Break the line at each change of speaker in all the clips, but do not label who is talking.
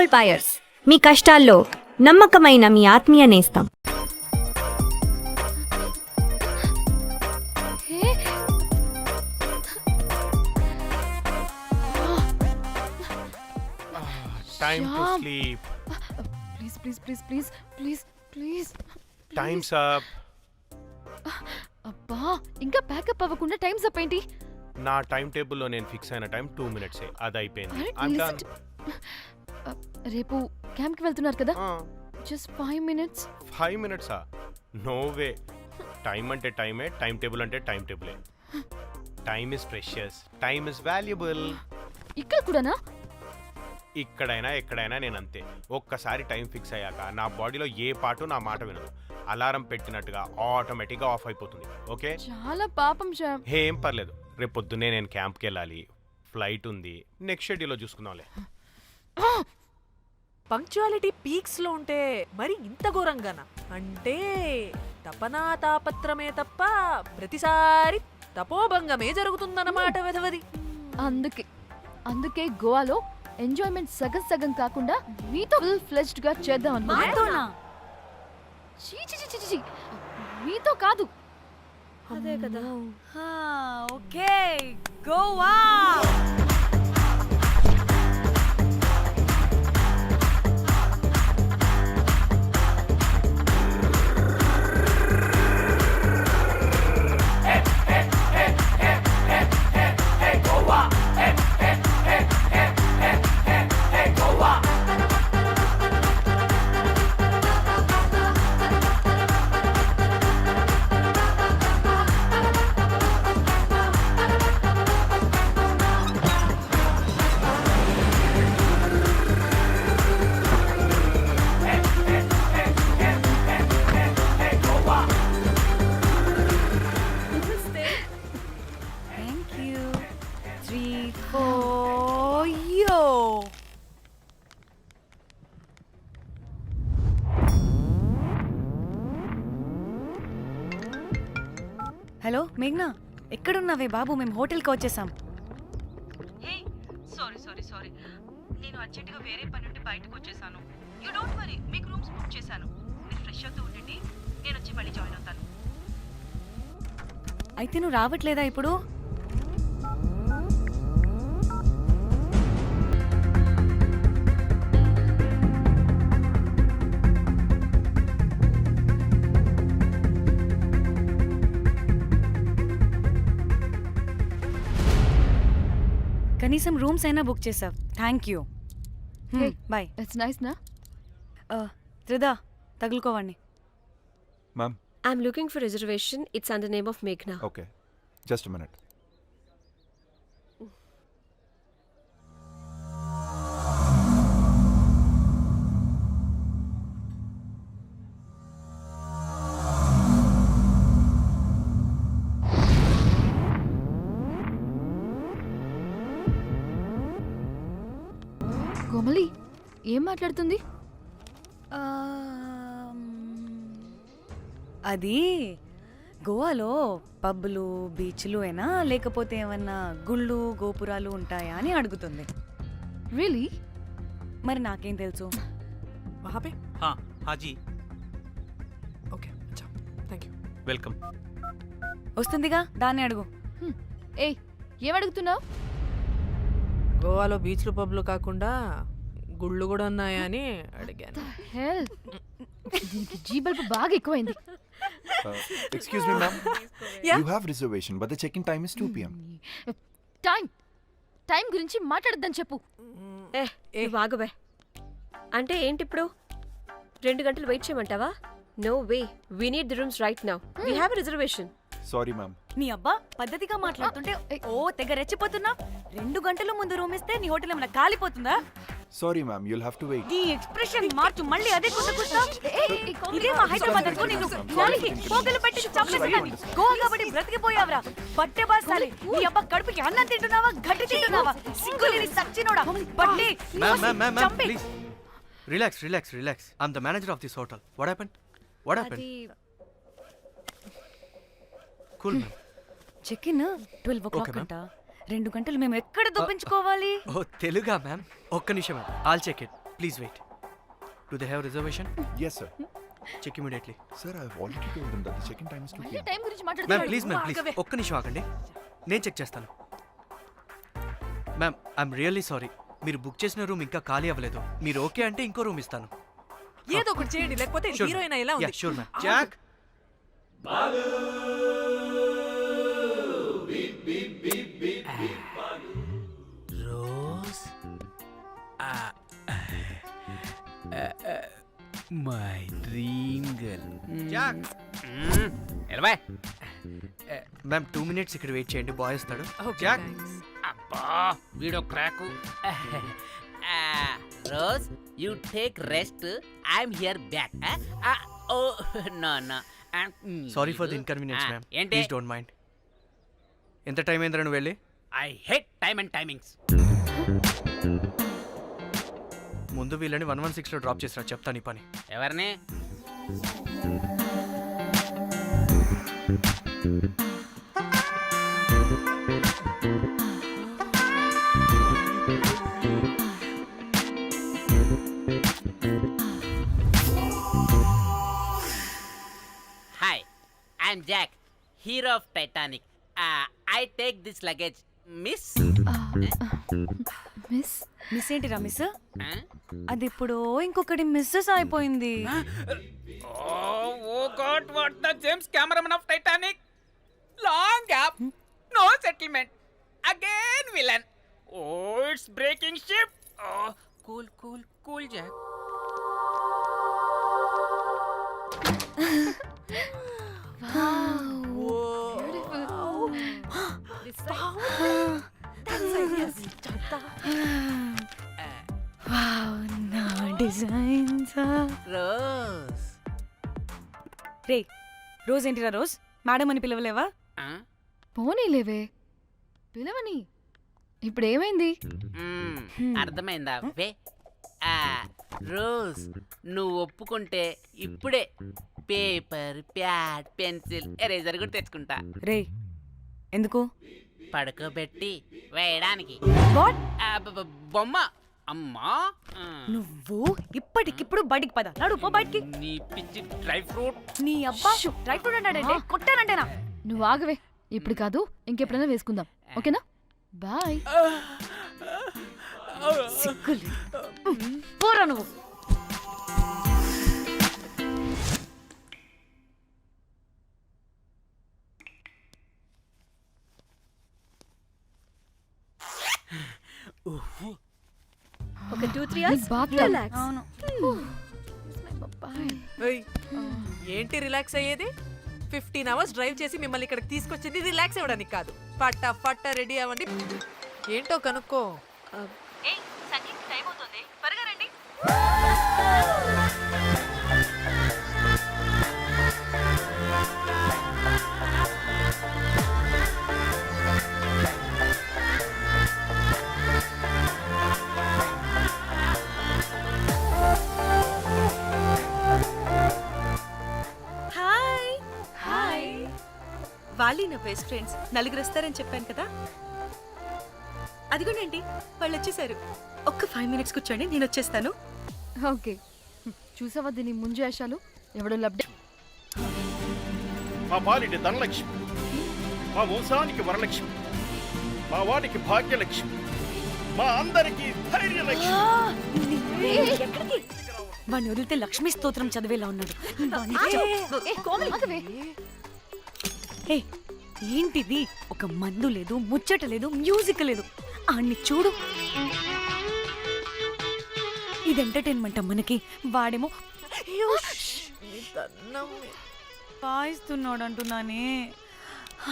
Gold buyers, మీ కష్టాల్లో నమ్మకమైన మీ ఆత్మీయ నేస్తం.
Time to sleep.
Please.
Time's up.
అబ్బా, ఇంకా ప్యాకప్ అవ్వకుండా టైమ్స్ అప్ ఏంటి?
నా టైం టేబుల్లో నేను ఫిక్స్ అయిన టైం 2 minutes అది అయిపోయింది.
రేపు క్యాంప్ కి వెళ్తున్నారు కదా? Just 5 minutes.
5 minutes? No way. Time అంటే టైమే, టైం టేబుల్ అంటే టైం టేబులే. Time is precious, time is valuable.
ఇక్కడ కూడానా?
ఇక్కడైనా ఎక్కడైనా నేను అంతే. ఒక్కసారి టైం ఫిక్స్ అయ్యాక నా బాడీలో ఏ పాటు నా మాట వినదు. అలారం పెట్టినట్టుగా ఆటోమేటిక్గా ఆఫ్ అయిపోతుంది. ఓకే,
చాలా పాపం శ్యామ్.
ఏం పర్లేదు, రేపు పొద్దున్నే నేను క్యాంప్కి వెళ్ళాలి, ఫ్లైట్ ఉంది. నెక్స్ట్ షెడ్యూల్లో చూసుకుందాంలే.
పంక్చువాలిటీ పీక్స్ లో ఉంటే మరి ఇంత ఘోరంగానా? అంటే తపనా తాపత్రమే తప్ప ప్రతిసారి తపోభంగమే జరుగుతుందన్నమాట వెధవది.
అందుకే గోవాలో ఎంజాయ్మెంట్ సగం సగం కాకుండా మీతో ఫుల్ ఫ్లెజ్డ్ గా చేద్దాం అనుకున్నా. మీతో కాదు.
అదే కదా. ఓకే, గోవా.
హలో మేఘ్నా, ఎక్కడున్నావే బాబు? మేము హోటల్కి వచ్చేసాం.
సారీ నేను అర్జెంటుగా వేరే పని నుండి బయటకు వచ్చేసాను. యూ డోంట్ వరీ, మీకు రూమ్స్ బుక్ చేశాను. మీరు ఫ్రెష్ అవుతూ ఉండండి, నేను వచ్చి మళ్ళీ జాయిన్ అవుతాను.
అయితే నువ్వు రావట్లేదా ఇప్పుడు? కనీసం రూమ్స్ అయినా బుక్ చేసావు, thank you. Bye.
It's nice నా.
త్రిదా, తగులుకోవండి.
Ma'am.
I'm looking for reservation. It's under name of Meghna.
Okay. Just a minute.
Komali ఏం మాట్లాడుతుంది?
అది గోవాలో పబ్బులు బీచ్లు అయినా లేకపోతే ఏమన్నా గుళ్ళు గోపురాలు ఉంటాయా అని అడుగుతుంది.
రియలీ?
మరి నాకేం తెలుసు?
वहाँ पे?
हाँ जी,
ओके, अच्छा, थैंक यू.
वेलकम.
వస్తుందిగా, దాన్ని అడుగు.
ఏయ్, ఏం అడుగుతున్నావు?
గోవాలో బీచ్లు పబ్లు కాకుండా గుళ్ళు కూడా ఉన్నాయా అని అడిగాను.
హెల్, దీనికి జీ బల్బ్ బాగా ఎక్కువైంది.
Excuse me, ma'am.
Yeah?
You have reservation, but the check-in time is 2 p.m.
Time గురించి మాట్లాడద్దని చెప్పు.
నువ్వు ఆగుబే. అంటే ఏంటి ఇప్పుడు 2 గంటలు వెయిట్ చేయమంటావా? No way, we need the rooms right now. We have reservation.
Sorry, ma'am.
నీ అబ్బా పద్ధతిగా మాట్లాడుతుంటే తెగ రెచ్చిపోతున్నా. 2 గంటల ముందు రూమ్ ఇస్తే నీ హోటల్ ఏమైనా కాలిపోతుందా?
Sorry, ma'am. You'll have to wait.
నీ ఎక్స్ప్రెషన్ మార్చు, మళ్ళీ అదే కుస్తా. ఇదే మా హైదరాబాద్ అనుకో, నిన్ను నాలికి పోగలు పెట్టి చంపేస్తాను. గోవా కాబట్టి బ్రతికిపోయావరా పట్టే బాసాలి. నీ అబ్బా కడుపుకి అన్నం తింటున్నావా, గడ్డి తింటున్నావా? సింగులేని సచ్చినోడా పట్టి.
Ma'am, please. Relax. I'm the manager of this hotel. What happened? Cool, ma'am.
Check in 12 o'clock అంట. 2 గంటలు మేము ఎక్కడ దొప్పించుకోవాలి?
ఓ తెలుగా మ్యామ్, ఒక్క నిమిషం. I'll check it Please wait. Do they have reservation?
Yes, sir.
Check immediately.
Sir, I've already told them that the check-in time is 2
మళ్ళీ
p.m.
Time గురించి
ma'am
మాట్లాడుతున్నాడు
please ఒక్క నిమిషం ఆగండి, నేను చెక్ చేస్తాను. మ్యామ్ ఐఎమ్ రియల్లీ సారీ, మీరు book చేసిన రూమ్ ఇంకా ఖాళీ అవ్వలేదు. మీరు ఓకే అంటే ఇంకో రూమ్ ఇస్తాను.
ఏదో ఒకటి చేయండి, లేకపోతే హీరోయిన్ ఎలా ఉంది?
Sure ma'am. Jack
Rose my dream girl.
Jack
ఎలవా
మ్యామ్ 2 minutes ఇక్కడ వెయిట్ చేయండి, బాయ్ వస్తాడు.
Okay,
Jack
thanks.
అబ్బా వీడో క్రాకు. Rose you take rest, I'm here back. Oh no no
sorry for the inconvenience ma'am,
ఏంటి?
Please don't mind. ఎంత time అయిందిరా నువ్వు వెళ్ళి?
I hate time and timings.
ముందు వీళ్ళని 116లో డ్రాప్ చేసినా చెప్తాను ఈ పని.
ఎవరిని? Hi, I'm Jack, hero of Titanic. I take this luggage miss.
Miss
miss ఏంటిరా మిస్? అది ఇప్పుడు ఇంకొకటి మిస్సెస్ అయిపోయింది.
Oh God, what the James cameraman of Titanic. Long gap, no settlement, again villain. Oh it's breaking ship. Cool cool cool Jack.
నా designs.
Rose
రే Rose ఏంటిరా Rose? Madam అని పిలవలేవా?
పోనీలేవే పిలవని. ఇప్పుడు ఏమైంది?
అర్థమైందా? వే రోజ్, నువ్వు ఒప్పుకుంటే ఇప్పుడే పేపర్, ప్యాడ్, పెన్సిల్, ఎరేజర్ కూడా తెచ్చుకుంటా.
రే ఎందుకు?
పడుకోబెట్టి వేయడానికి.
వాట్?
బొమ్మ. అమ్మా,
నువ్వు ఇప్పటికిప్పుడు బయటికి పద. నడు పో బయటికి.
నీ పిచ్చి డ్రై ఫ్రూట్.
నీ అబ్బా డ్రై ఫ్రూట్ అన్నాడంటే కొట్టానంటేనా?
నువ్వు ఆగవే, ఇప్పుడు కాదు ఇంకెప్పుడైనా వేసుకుందాం, ఓకేనా? బాయ్.
సిగ్గులు పోరా నువ్వు.
ఒక 2-3 hours
bath
relax.
అవును.
ఏయ్, ఏంటి రిలాక్స్ అయ్యేది? 15 hours డ్రైవ్ చేసి మిమ్మల్ని ఇక్కడికి తీసుకొచ్చింది రిలాక్స్ అవ్వడానికి కాదు. ఫట్ట రెడీ అవ్వండి, ఏంటో కనుక్కో.
ఏయ్ సంగీత్ టైం అవుతుంది, త్వరగా రండి.
Hi
hi.
వాళ్ళు నా బెస్ట్ ఫ్రెండ్స్. నలుగురు వస్తారని చెప్పాను కదా, అదిగోనండి వాళ్ళు వచ్చేసారు. ఒక్క 5 minutes కూర్చోండి, నేను వచ్చేస్తాను.
ఓకే, చూసావా దీని ముంజేషాలు? ఎవడో లబ్డే.
మా పాలిటి ధనలక్ష్మి, మా వంశానికి వరలక్ష్మి, మా వాడికి భాగ్యలక్ష్మి, మా అందరికి ధైర్యలక్ష్మి.
వాడిని వదిలితే లక్ష్మీ స్తోత్రం చదివేలా ఉన్నాడు. ఏ ఏంటిది? ఒక మందు లేదు, ముచ్చట లేదు, మ్యూజిక్ లేదు. ఆడిని చూడు. ఇది ఎంటర్టైన్మెంట్ మనకి. వాడేమో పాయిస్తున్నాడు అంటున్నానే.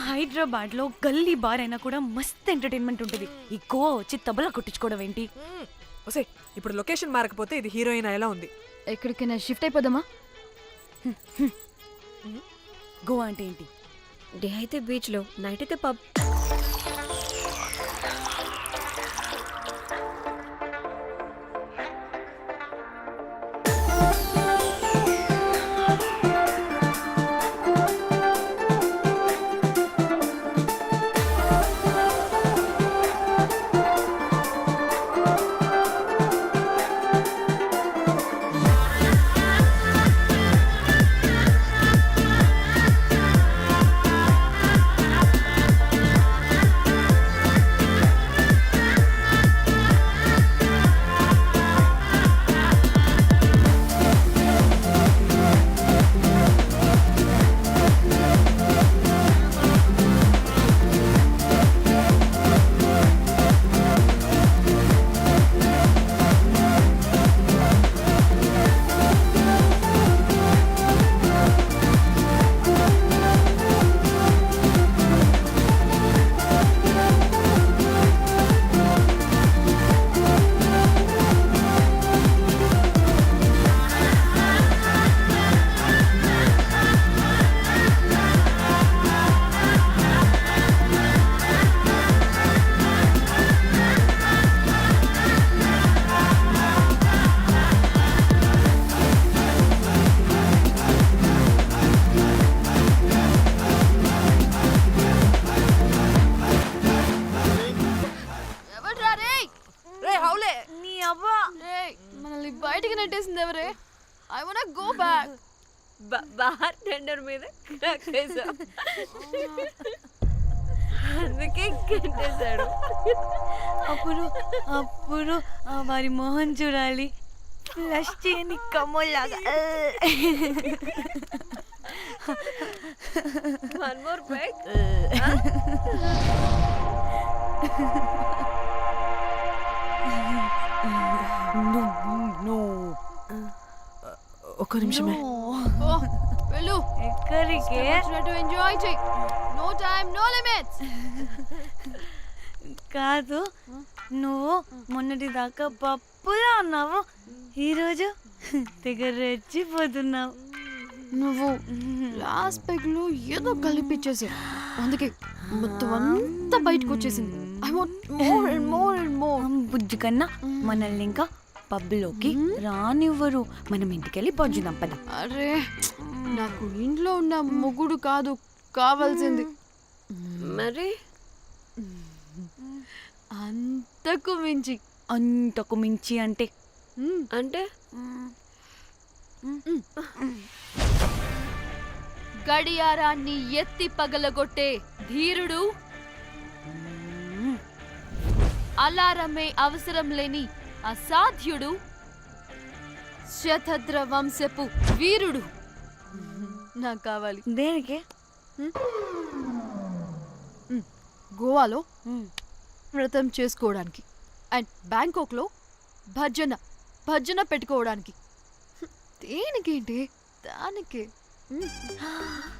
హైదరాబాద్ లో గల్లీ బార్ అయినా కూడా మస్త్ ఎంటర్టైన్మెంట్ ఉంటుంది. ఈ గోవా వచ్చి తబలా కొట్టించుకోవడం ఏంటి?
ఒసే, ఇప్పుడు లొకేషన్ మారకపోతే ఇది హీరోయిన్ ఎలా ఉంది?
ఎక్కడికైనా షిఫ్ట్ అయిపోదామా?
గోవా అంటే ఏంటి?
డే అయితే బీచ్ లో, నైట్ అయితే పబ్.
మనల్ని బయటికి నెట్టేసింది ఎవరే? I want go back.
Bar tender మీద కక్కేశావు. అందుకే కట్టేశాడు.
అప్పుడు అప్పుడు వారి మొహం చూడాలి, ఫ్లష్ చేయని కమ్మోల్లాగా.
One more break.
ఒక్క నిమిషమే.
వెళ్ళు.
ఎక్కడికే?
ఎంజాయ్ చెయ్. No time, no limits.
కాదు, నువ్వు మొన్నటి దాకా పప్పులా ఉన్నావు, ఈరోజు తెగ రెచ్చిపోతున్నావు.
నువ్వు లాస్ట్ పెగ్ లో ఏదో కలిపిచ్చేసావు, అందుకే మొత్తం అంతా బయటకు వచ్చేసింది. I want more and more and more.
బుజ్జి కన్నా మనల్ని ఇంకా పబ్లోకి రానివ్వరు. మనం ఇంటికెళ్ళి పంచుదాం పద.
అరే, నాకు ఇంట్లో ఉన్న మొగుడు కాదు కావాల్సింది,
మరి
అంతకు మించి.
అంతకు మించి అంటే
అంటే
గడియారాన్ని ఎత్తి పగలగొట్టే ధీరుడు, అలారమే అవసరం లేని అసాధ్యుడు, శతద్ర వంశపు వీరుడు నాకు కావాలి.
దేనికి?
గోవాలో వ్రతం చేసుకోవడానికి అండ్ బ్యాంకాక్లో భజన పెట్టుకోవడానికి. దేనికేంటి? దానికే.